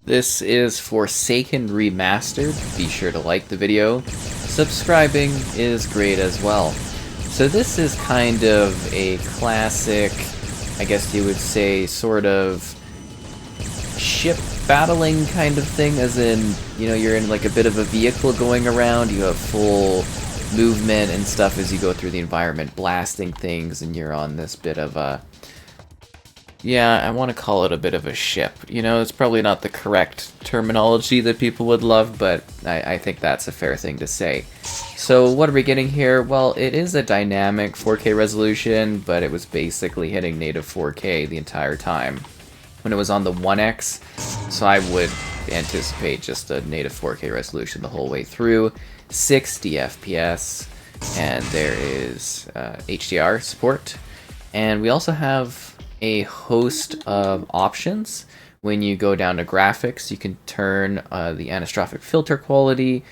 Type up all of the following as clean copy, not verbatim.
This is Forsaken Remastered. Be sure to like the video. Subscribing is great as well. So this is kind of a classic, I guess you would say, sort of ship battling kind of thing, as in, you know, you're in like a bit of a vehicle going around, you have full movement and stuff as you go through the environment, blasting things, and you're on this bit of a... yeah, I want to call it a bit of a ship. You know, it's probably not the correct terminology that people would love, but I think that's a fair thing to say. So what are we getting here? Well, it is a dynamic 4K resolution, but it was basically hitting native 4K the entire time when it was on the 1X, so I would anticipate just a native 4K resolution the whole way through, 60 FPS, and there is HDR support, and we also have a host of options. When you go down to graphics, you can turn the anisotropic filter quality,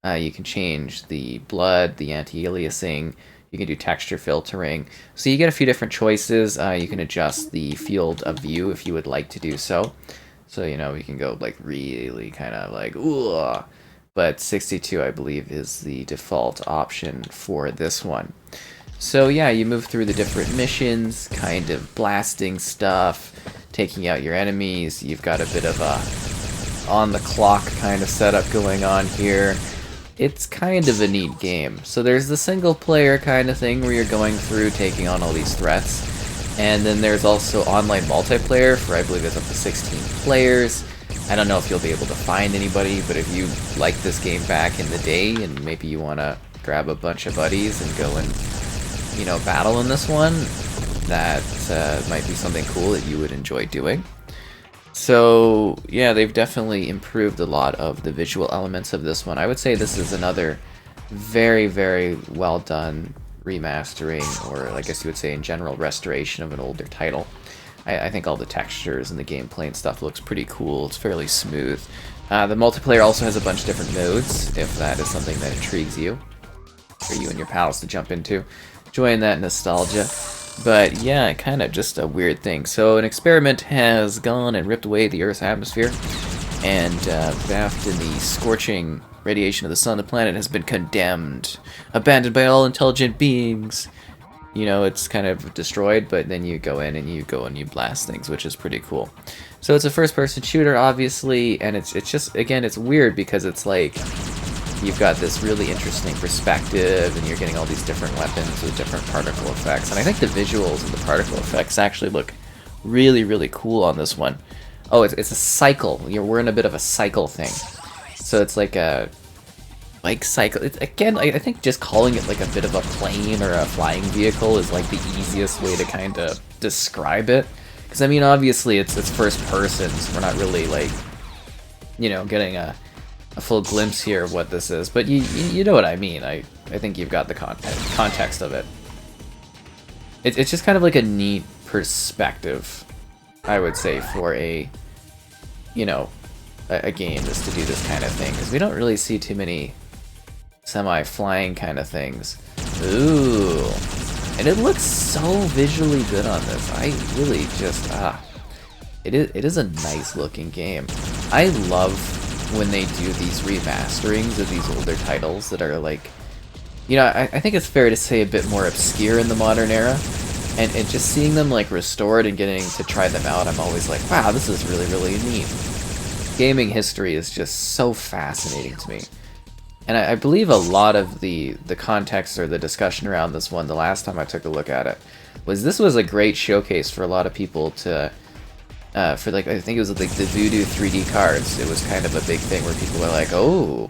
you can change the blood, the anti-aliasing, you can do texture filtering. So you get a few different choices. You can adjust the field of view if you would like to do so. So, you know, you can go like really kind of like, ooh, but 62 I believe is the default option for this one. So yeah, you move through the different missions, kind of blasting stuff, taking out your enemies. You've got a bit of a on-the-clock kind of setup going on here. It's kind of a neat game. So there's the single-player kind of thing where you're going through, taking on all these threats. And then there's also online multiplayer for, I believe it's up to 16 players. I don't know if you'll be able to find anybody, but if you like this game back in the day and maybe you want to grab a bunch of buddies and go and, you know, battle in this one, that might be something cool that you would enjoy doing. So yeah, they've definitely improved a lot of the visual elements of this one. I would say this is another very, very well done remastering, or I guess you would say in general restoration of an older title. I think all the textures and the gameplay and stuff looks pretty cool. It's fairly smooth. The multiplayer also has a bunch of different modes, if that is something that intrigues you, for you and your pals to jump into. Enjoying that nostalgia. But yeah, kind of just a weird thing. So an experiment has gone and ripped away the Earth's atmosphere, and bathed in the scorching radiation of the sun, the planet has been condemned, abandoned by all intelligent beings. You know, it's kind of destroyed, but then you go in and you blast things, which is pretty cool. So it's a first-person shooter, obviously, and it's just, again, it's weird because it's like you've got this really interesting perspective, and you're getting all these different weapons with different particle effects. And I think the visuals and the particle effects actually look really, really cool on this one. Oh, it's a cycle. We're in a bit of a cycle thing. So it's like a cycle. It's, again, I think just calling it like a bit of a plane or a flying vehicle is like the easiest way to kind of describe it. Because I mean, obviously it's first person, so we're not really like, you know, getting a full glimpse here of what this is, but you know what I mean. I think you've got the context of it. It's just kind of like a neat perspective, I would say, for a, you know, a game is to do this kind of thing, because we don't really see too many semi-flying kind of things. Ooh, and it looks so visually good on this. I really just it is a nice looking game. I love when they do these remasterings of these older titles that are like, you know, I think it's fair to say a bit more obscure in the modern era, and just seeing them like restored and getting to try them out, I'm always like, wow, this is really, really neat. Gaming history is just so fascinating to me. And I believe a lot of the context or the discussion around this one, the last time I took a look at it, was this was a great showcase for a lot of people to for like, I think it was like the Voodoo 3D cards. It was kind of a big thing where people were like, oh,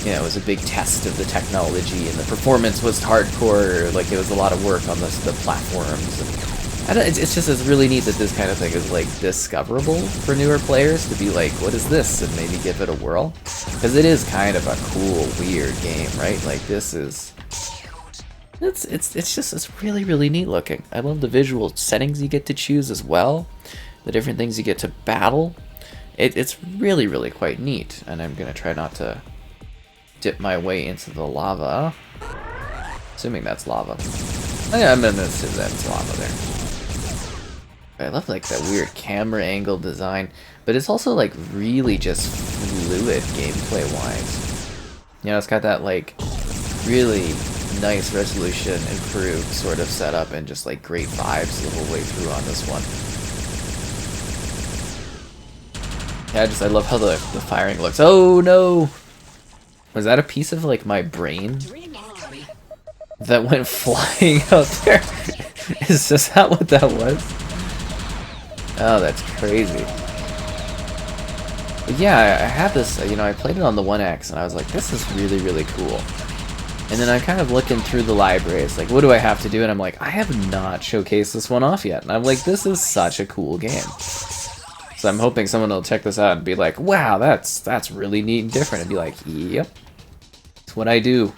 you know, it was a big test of the technology, and the performance was hardcore. Like, it was a lot of work on the platforms. And I don't, it's really neat that this kind of thing is like discoverable for newer players to be like, what is this, and maybe give it a whirl, because it is kind of a cool, weird game, right? Like, this is. It's really, really neat looking. I love the visual settings you get to choose as well. The different things you get to battle. It's really, really quite neat. And I'm going to try not to dip my way into the lava. Assuming that's lava. Oh yeah, I'm going to assume that's lava there. I love like that weird camera angle design. but it's also like really just fluid gameplay wise. You know, it's got that like really nice resolution, improved sort of setup, and just like great vibes the whole way through on this one. Yeah, I love how the firing looks. Oh no! Was that a piece of like my brain that went flying out there? Is that what that was? Oh, that's crazy. But yeah, I had this, you know, I played it on the 1X and I was like, this is really, really cool. And then I'm kind of looking through the library. It's like, what do I have to do? And I'm like, I have not showcased this one off yet. And I'm like, this is such a cool game. So I'm hoping someone will check this out and be like, wow, that's really neat and different. And be like, yep, that's what I do.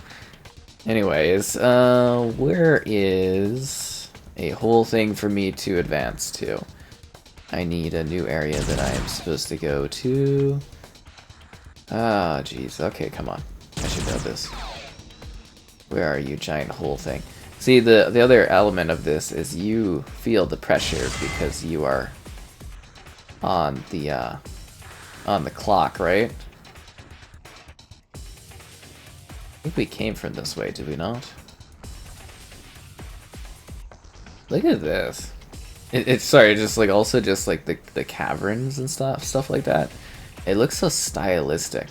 Anyways, where is a whole thing for me to advance to? I need a new area that I am supposed to go to. Ah, jeez. Okay, come on. I should know this. Where are you, giant hole thing? See, the other element of this is you feel the pressure because you are on the clock, right? I think we came from this way, did we not? Look at this. It's sorry, just like also just like the caverns and stuff like that. It looks so stylistic.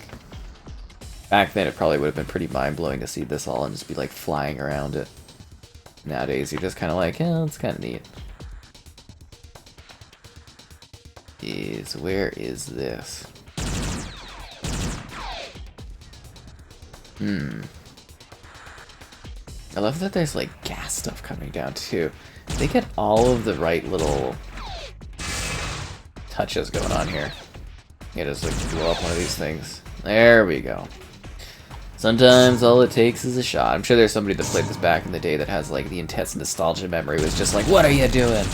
Back then, it probably would have been pretty mind-blowing to see this all and just be like flying around it. Nowadays, you're just kind of like, yeah, it's kind of neat. Where is this? I love that there's like gas stuff coming down too. They get all of the right little touches going on here. Yeah, just like blow up one of these things. There we go. Sometimes all it takes is a shot. I'm sure there's somebody that played this back in the day that has like the intense nostalgia memory, was just like, what are you doing?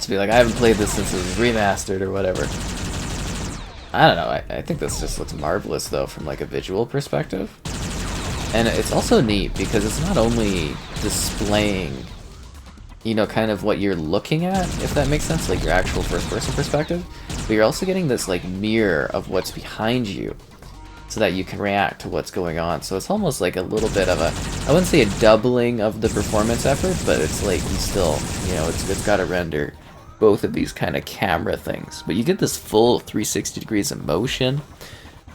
To be like, I haven't played this since it was remastered or whatever. I don't know, I think this just looks marvelous though from like a visual perspective. And it's also neat because it's not only displaying, you know, kind of what you're looking at, if that makes sense, like your actual first-person perspective, but you're also getting this like mirror of what's behind you so that you can react to what's going on. So it's almost like a little bit of a, I wouldn't say a doubling of the performance effort, but it's like you still, you know, it's got to render both of these kind of camera things. But you get this full 360 degrees of motion.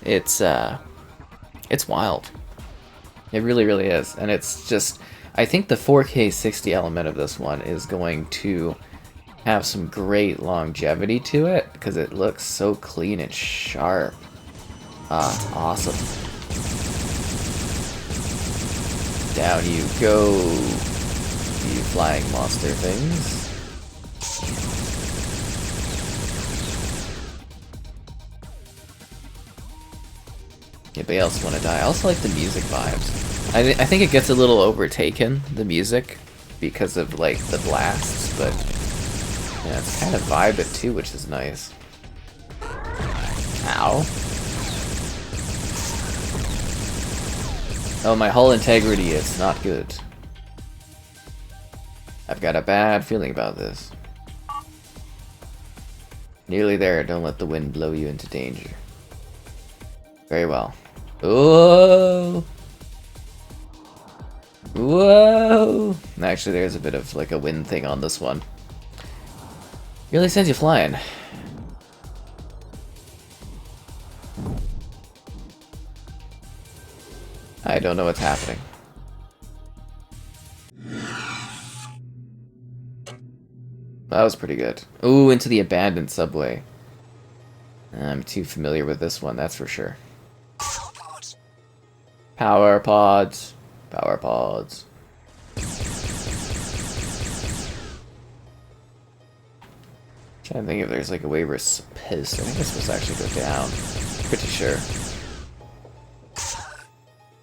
It's wild. It really, really is. And it's just, I think the 4K 60 element of this one is going to have some great longevity to it because it looks so clean and sharp. Ah, it's awesome. Down you go, you flying monster things. Anybody else want to die? I also like the music vibes. I think it gets a little overtaken, the music, because of like the blasts, but yeah, it's kind of vibing too, which is nice. Ow. Oh, my hull integrity is not good. I've got a bad feeling about this. Nearly there, don't let the wind blow you into danger. Very well. Whoa! Whoa! Actually, there's a bit of like a wind thing on this one. Really sends you flying. I don't know what's happening. That was pretty good. Ooh, into the abandoned subway. I'm too familiar with this one, that's for sure. Power pods. Power pods. Trying to think if there's like a way we're supposed to. I think this must actually go down. Pretty sure.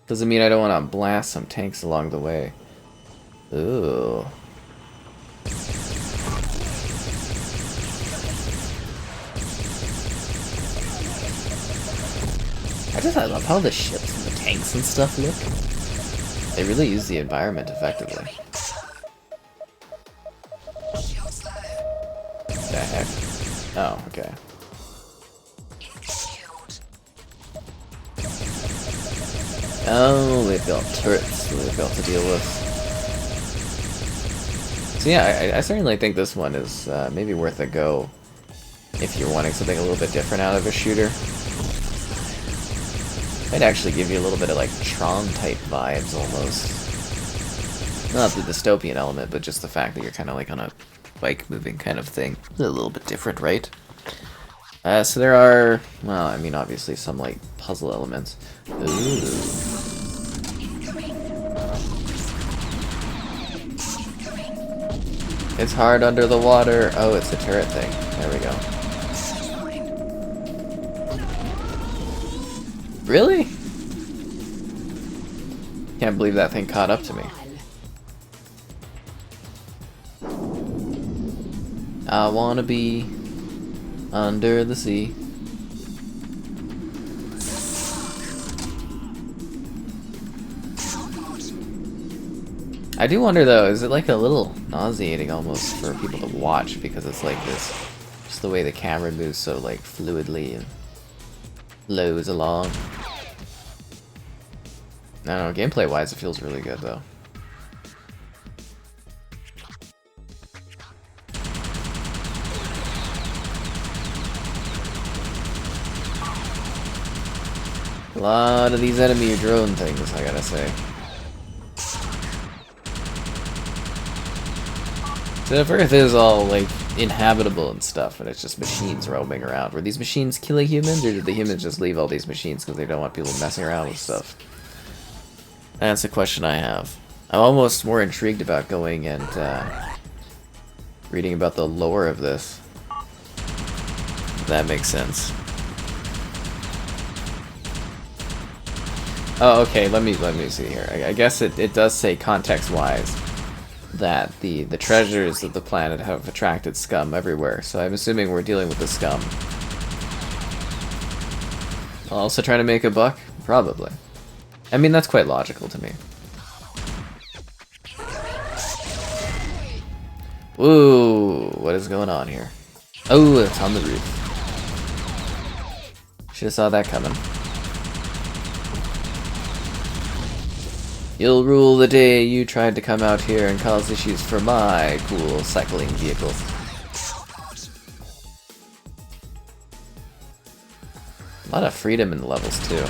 Doesn't mean I don't want to blast some tanks along the way. Ooh. I love how the ships and the tanks and stuff look. They really use the environment effectively. The heck? Oh, okay. Oh, they've got turrets they've got to deal with. So yeah, I certainly think this one is maybe worth a go if you're wanting something a little bit different out of a shooter. Might actually give you a little bit of like Tron-type vibes almost. Not the dystopian element, but just the fact that you're kind of like on a bike moving kind of thing. A little bit different, right? So there are, well, I mean, obviously some like puzzle elements. Ooh. It's hard under the water. Oh, it's a turret thing. There we go. Really? Can't believe that thing caught up to me. I wanna be under the sea. I do wonder though, is it like a little nauseating almost for people to watch because it's like this, just the way the camera moves so like fluidly and flows along. I don't know, gameplay wise it feels really good though. A lot of these enemy drone things, I gotta say. So if Earth is all, like, inhabitable and stuff, and it's just machines roaming around, were these machines killing humans, or did the humans just leave all these machines because they don't want people messing around with stuff? That's a question I have. I'm almost more intrigued about going and reading about the lore of this. If that makes sense. Oh, okay, let me see here. I guess it does say context-wise that the treasures of the planet have attracted scum everywhere, so I'm assuming we're dealing with the scum. Also trying to make a buck? Probably. I mean, that's quite logical to me. Ooh, what is going on here? Oh, it's on the roof. Should've saw that coming. You'll rule the day you tried to come out here and cause issues for my cool cycling vehicle. A lot of freedom in the levels, too.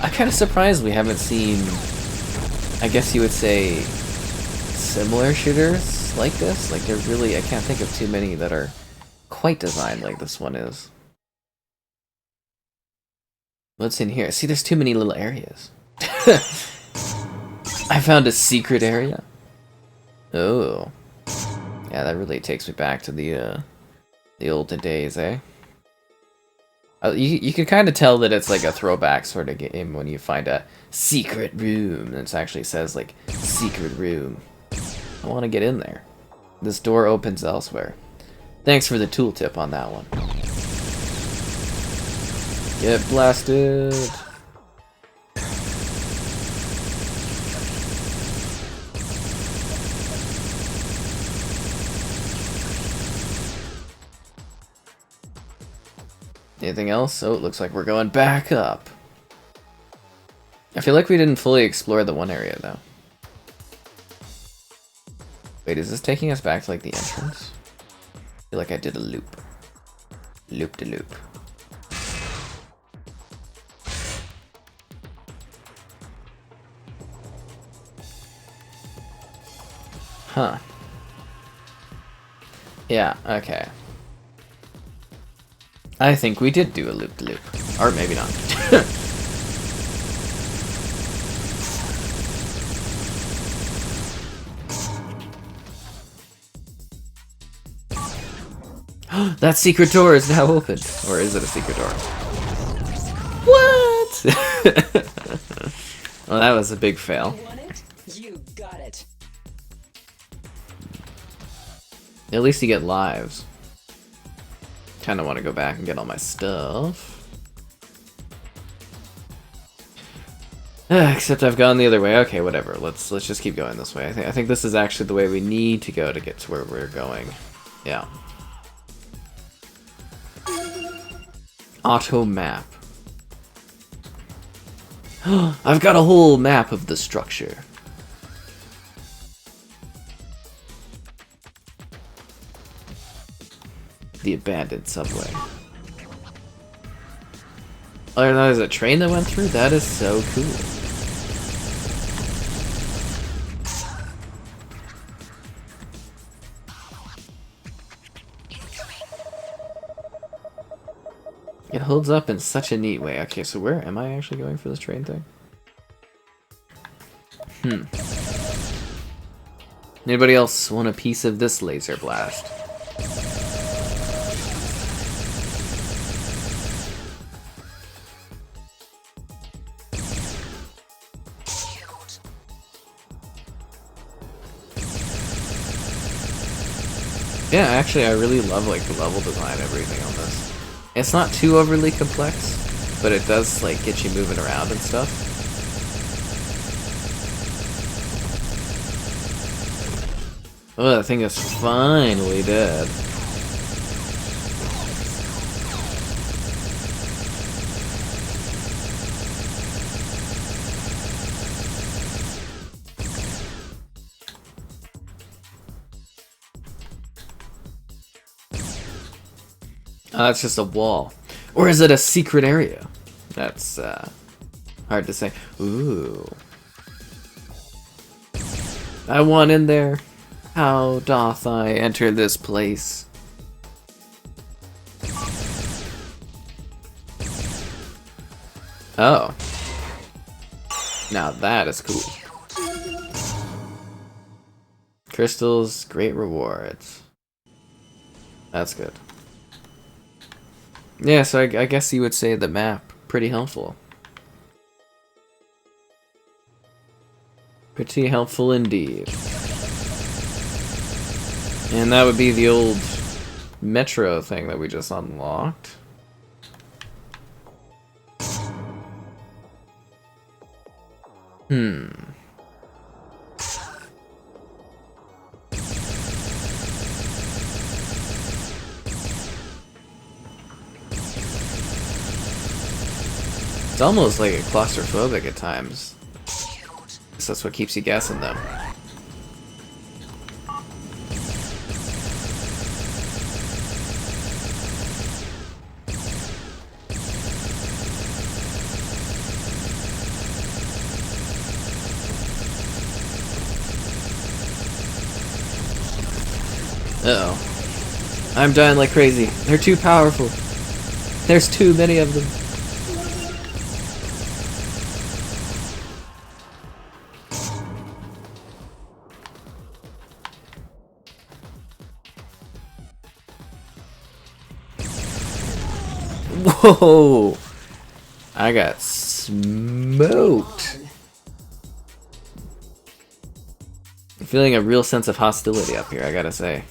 I'm kind of surprised we haven't seen, I guess you would say, similar shooters like this. Like, they're really, I can't think of too many that are quite designed like this one is. What's in here? See, there's too many little areas. I found a secret area. Oh. Yeah, that really takes me back to the olden days, eh? You can kind of tell that it's like a throwback sort of game when you find a secret room. And it actually says, like, secret room. I want to get in there. This door opens elsewhere. Thanks for the tooltip on that one. Get blasted! Anything else? Oh, it looks like we're going back up. I feel like we didn't fully explore the one area, though. Wait, is this taking us back to, like, the entrance? I feel like I did a loop. Loop-de-loop. Huh. Yeah, okay. I think we did do a loop-de-loop. Or maybe not. That secret door is now open. Or is it a secret door? What? Well, that was a big fail. You got it. At least you get lives. Kinda want to go back and get all my stuff. Except I've gone the other way. Okay, whatever. Let's just keep going this way. I think this is actually the way we need to go to get to where we're going. Yeah. Auto map. I've got a whole map of the structure. The abandoned subway. Oh, there's a train that went through? That is so cool. It holds up in such a neat way. Okay, so where am I actually going for this train thing? Anybody else want a piece of this laser blast? Yeah, actually, I really love like the level design and everything on this. It's not too overly complex, but it does like get you moving around and stuff. Oh, that thing is finally dead. That's just a wall. Or is it a secret area? That's hard to say. Ooh. I want in there. How doth I enter this place? Oh. Now that is cool. Crystals, great rewards. That's good. Yeah, so I guess you would say the map, pretty helpful. Pretty helpful indeed. And that would be the old metro thing that we just unlocked. It's almost like a claustrophobic at times. So that's what keeps you guessing, though. Uh-oh. I'm dying like crazy. They're too powerful. There's too many of them. Whoa! I got smoked. I'm feeling a real sense of hostility up here, I gotta say.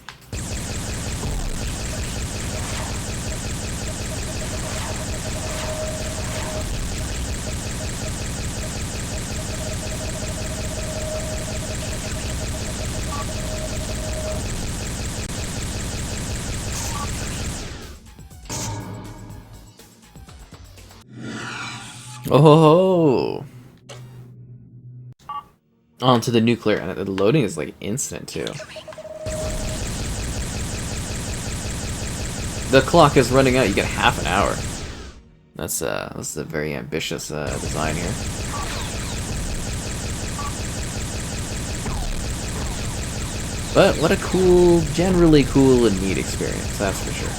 Oh, onto the nuclear, and the loading is like instant too. The clock is running out. You get half an hour. That's a very ambitious design here. But what a cool, generally cool and neat experience. That's for sure.